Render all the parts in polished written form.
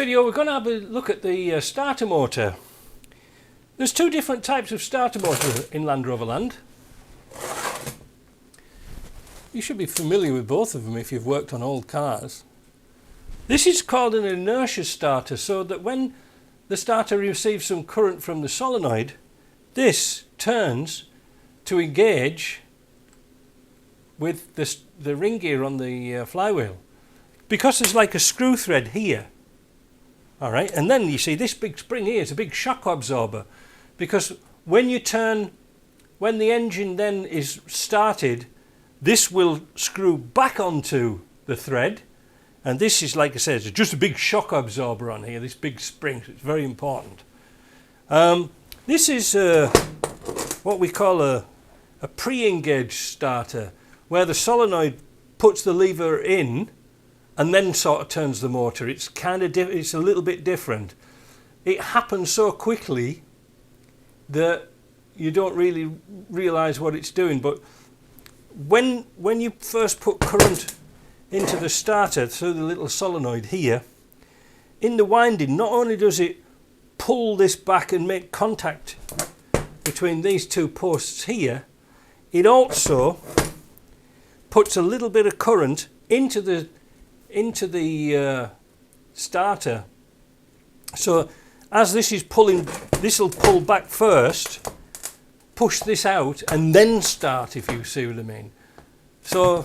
video we're going to have a look at the starter motor. There's two different types of starter motor in Land Rover Land. You should be familiar with both of them if you've worked on old cars. This is called an inertia starter, so that when the starter receives some current from the solenoid, this turns to engage with the ring gear on the flywheel. Because there's like a screw thread here. Alright, and then you see this big spring here is a big shock absorber, because when the engine then is started, this will screw back onto the thread, and this is, like I said, it's just a big shock absorber on here, this big spring, so it's very important. This is what we call a pre-engaged starter, where the solenoid puts the lever in and then sort of turns the motor. It's it's a little bit different. It happens so quickly that you don't really realise what it's doing, but when you first put current into the starter through the little solenoid here, in the winding, not only does it pull this back and make contact between these two posts here, it also puts a little bit of current into the starter. So as this is pulling, this will pull back first, push this out, and then start, if you see what I mean. So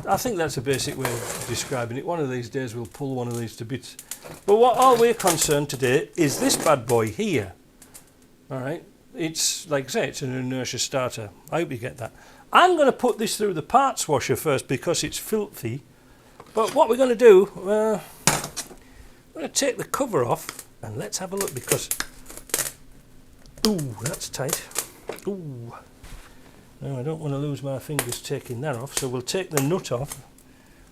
I think that's a basic way of describing it. One of these days we'll pull one of these to bits. But all we're concerned today is this bad boy here. Alright, it's, like I say, it's an inertia starter. I hope you get that. I'm going to put this through the parts washer first because it's filthy. But what we're going to do, we're going to take the cover off and let's have a look, because, ooh, that's tight. Ooh. Now I don't want to lose my fingers taking that off, so we'll take the nut off,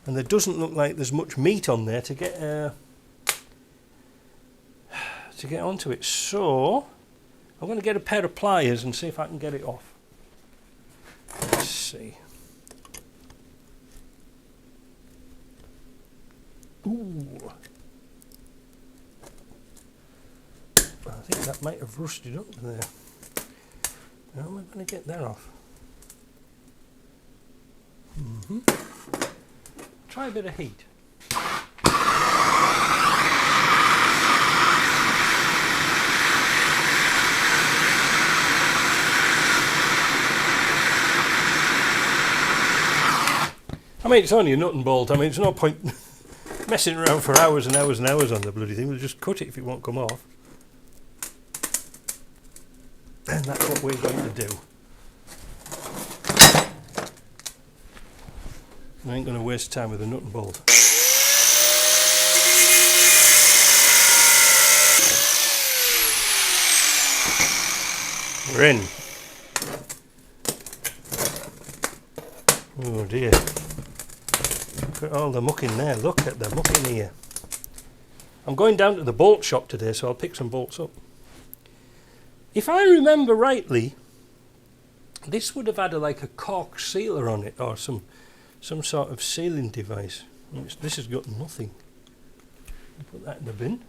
and there doesn't look like there's much meat on there to get onto it. So I'm going to get a pair of pliers and see if I can get it off. Let's see. Ooh. I think that might have rusted up there. How am I going to get that off? Try a bit of heat. I mean, it's only a nut and bolt. I mean, it's no point messing around for hours and hours and hours on the bloody thing. We'll just cut it if it won't come off. And that's what we're going to do. I ain't going to waste time with a nut and bolt. We're in. Oh dear. Look at all the muck in there. Look at the muck in here. I'm going down to the bolt shop today, so I'll pick some bolts up. If I remember rightly, this would have had like a cork sealer on it, or some sort of sealing device. This has got nothing. I'll put that in the bin.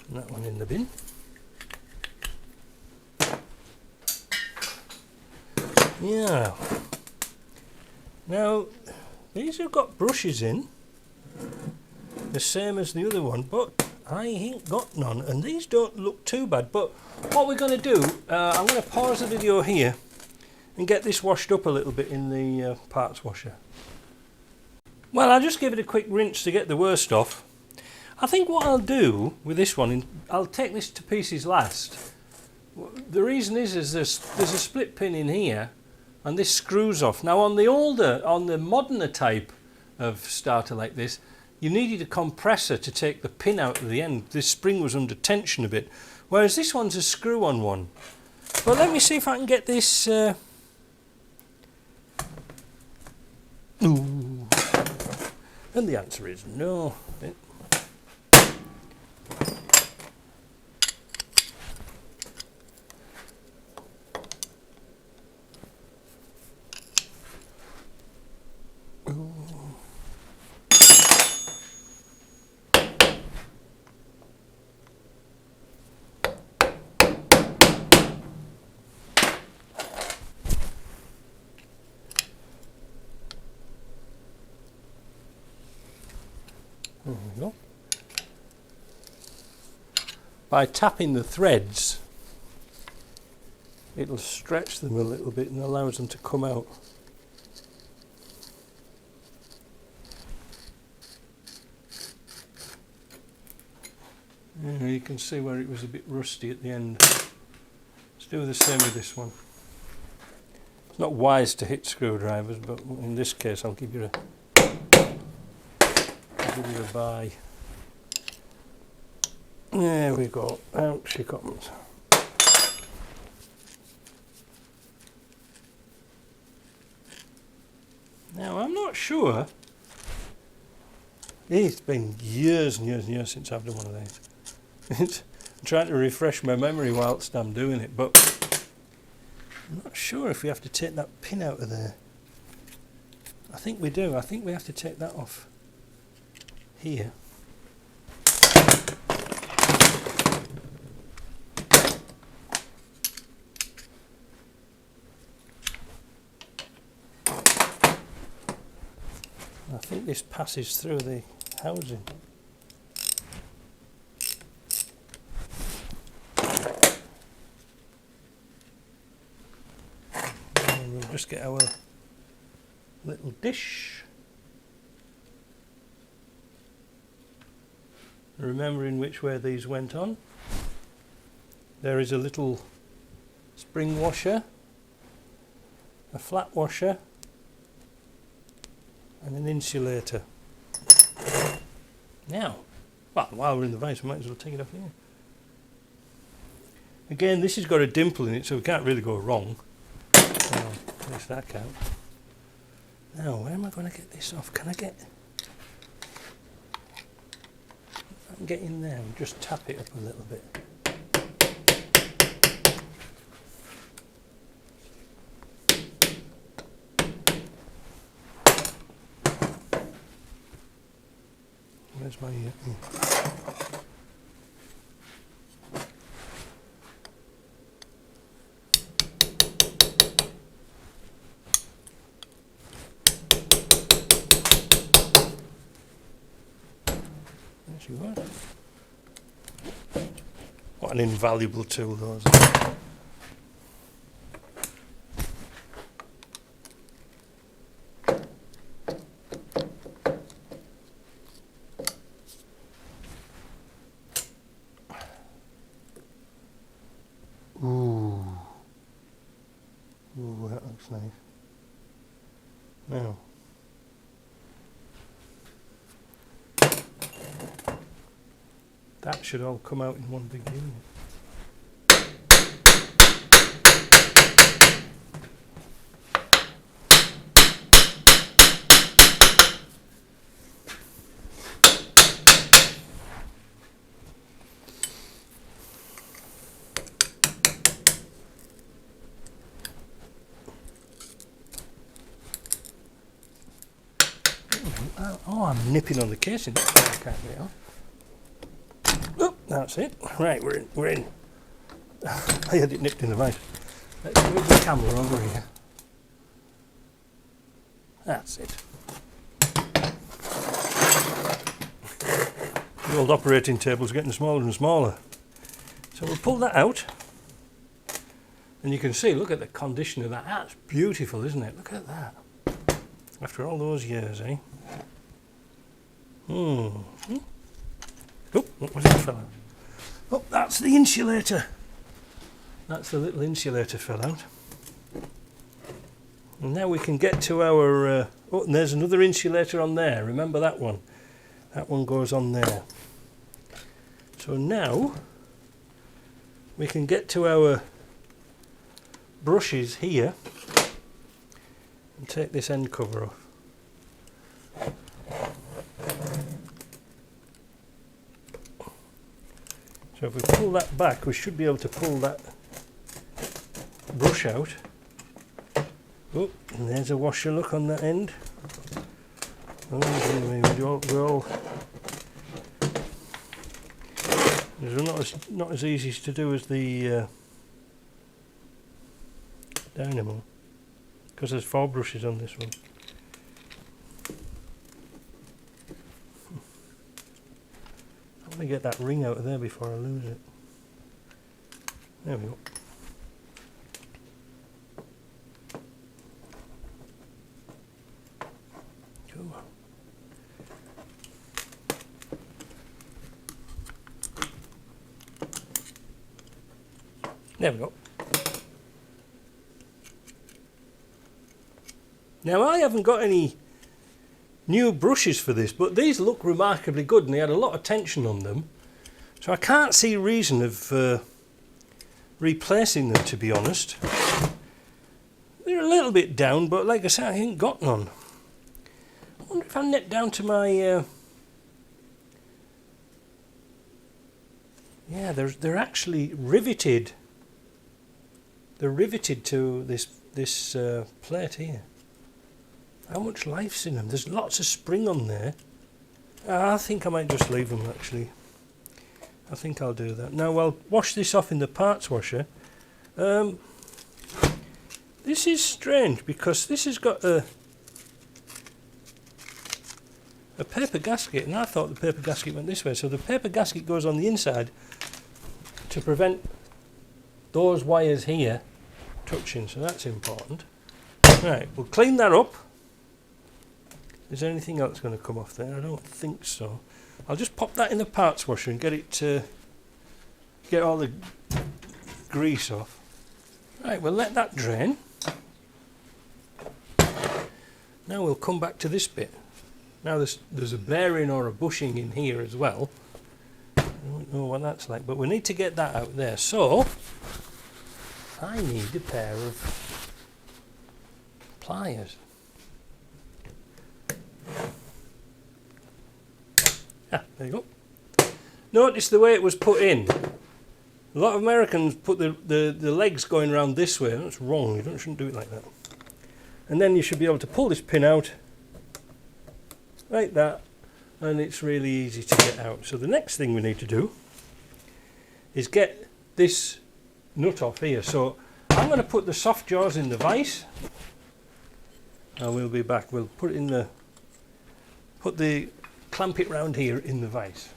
And that one in the bin. Yeah. Now, these have got brushes in, the same as the other one, but I ain't got none, and these don't look too bad. But what we're going to do, I'm going to pause the video here and get this washed up a little bit in the parts washer. Well, I'll just give it a quick rinse to get the worst off. I think what I'll do with this one, I'll take this to pieces last. The reason is there's a split pin in here, and this screws off. Now on the moderner type of starter like this, you needed a compressor to take the pin out of the end. This spring was under tension a bit, whereas this one's a screw-on one. But let me see if I can get this. Ooh. And the answer is no. There we go. By tapping the threads, it'll stretch them a little bit and allows them to come out. Yeah, you can see where it was a bit rusty at the end. Let's do the same with this one. It's not wise to hit screwdrivers, but in this case I'll give you a bye. There we go, out she comes. Now I'm not sure, it's been years and years and years since I've done one of these. I'm trying to refresh my memory whilst I'm doing it, but I'm not sure if we have to take that pin out of there. I think we do. I think we have to take that off here. I think this passes through the housing. And we'll just get our little dish. Remembering which way these went on. There is a little spring washer, a flat washer, and an insulator. Now, well, while we're in the vise, we might as well take it off here. Again, this has got a dimple in it, so we can't really go wrong. Well, at least that count. Now, where am I going to get this off? Can I get... I can get in there and just tap it up a little bit. Where's my... There she was. What an invaluable tool those are. Ooh, that looks nice. Now, that should all come out in one big unit. Oh, I'm nipping on the casing. That's why I can't get it off. Oh, that's it. Right, we're in. I had it nipped in the vise. Let's move the camera over here. That's it. The old operating table's getting smaller and smaller. So we'll pull that out. And you can see, look at the condition of that. That's beautiful, isn't it? Look at that. After all those years, eh? Oh, what was that fell out? Oh, that's the insulator. That's the little insulator fell out. And now we can get to our... oh, and there's another insulator on there. Remember that one? That one goes on there. So now we can get to our brushes here and take this end cover off. So if we pull that back, we should be able to pull that brush out. Oh, and there's a washer, look, on that end. Oh, it's not as easy to do as the dynamo, because there's 4 brushes on this one. Let me get that ring out of there before I lose it. There we go. Come on. There we go. Now I haven't got any new brushes for this, but these look remarkably good and they had a lot of tension on them. So I can't see reason of replacing them, to be honest. They're a little bit down, but like I said, I ain't got none. I wonder if I net down to my... yeah, they're actually riveted. They're riveted to this plate here. How much life's in them? There's lots of spring on there. I think I might just leave them, actually. I think I'll do that. Now I'll wash this off in the parts washer. This is strange because this has got a paper gasket, and I thought the paper gasket went this way. So the paper gasket goes on the inside to prevent those wires here touching, so that's important. Right, we'll clean that up. Is there anything else going to come off there? I don't think so. I'll just pop that in the parts washer and get it get all the grease off. Right, we'll let that drain. Now we'll come back to this bit. Now there's a bearing or a bushing in here as well. I don't know what that's like, but we need to get that out there. So I need a pair of pliers. Ah, there you go. Notice the way it was put in. A lot of Americans put the legs going around this way. That's wrong. You shouldn't do it like that. And then you should be able to pull this pin out like that, and it's really easy to get out. So the next thing we need to do is get this nut off here. So I'm going to put the soft jaws in the vise, and we'll be back. We'll put it in the clamp it round here in the vise.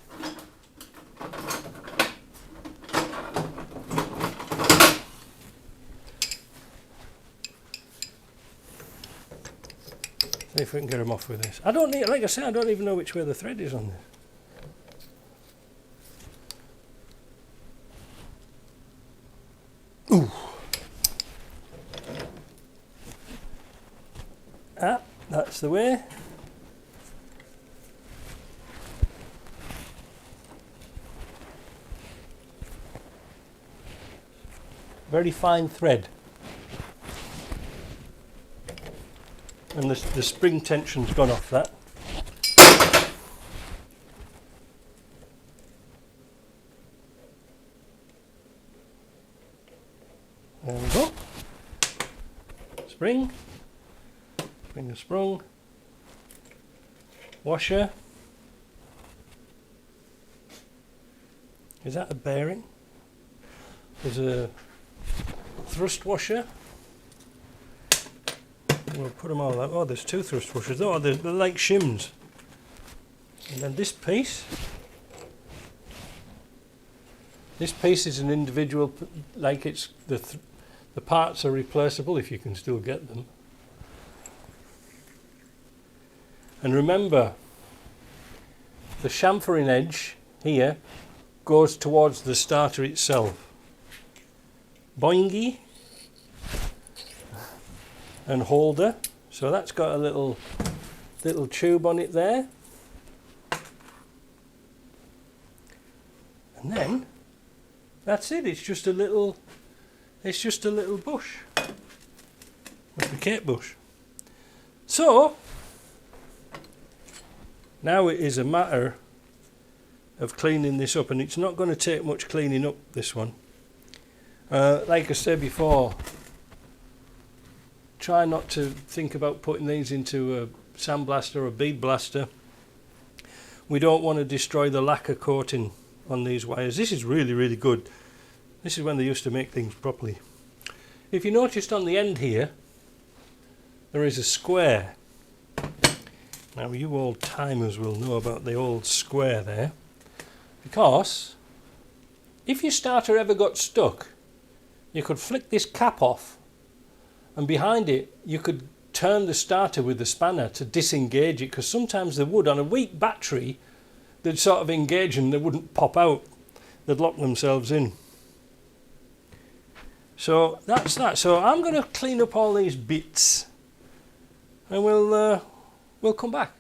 See if we can get them off with this. I don't need, like I said, I don't even know which way the thread is on this. Ooh. Ah, that's the way. Very fine thread. And the spring tension's gone off that. There we go. Spring. Spring is sprung. Washer. Is that a bearing? There's a thrust washer. We'll put them all out. Oh, there's two thrust washers. Oh, they're like shims. And then this piece. This piece is an individual, like it's the parts are replaceable if you can still get them. And remember, the chamfering edge here goes towards the starter itself. Boingy and holder, so that's got a little tube on it there, and then that's it. It's just a little bush, like a Kate bush. So now it is a matter of cleaning this up, and it's not going to take much cleaning up, this one. Like I said before, try not to think about putting these into a sandblaster or a bead blaster. We don't want to destroy the lacquer coating on these wires. This is really, really good. This is when they used to make things properly. If you noticed on the end here, there is a square. Now you old timers will know about the old square there. because if your starter ever got stuck, you could flick this cap off, and behind it you could turn the starter with the spanner to disengage it, because sometimes they would, on a weak battery, they'd sort of engage and they wouldn't pop out, they'd lock themselves in. So that's that. So I'm going to clean up all these bits and we'll come back.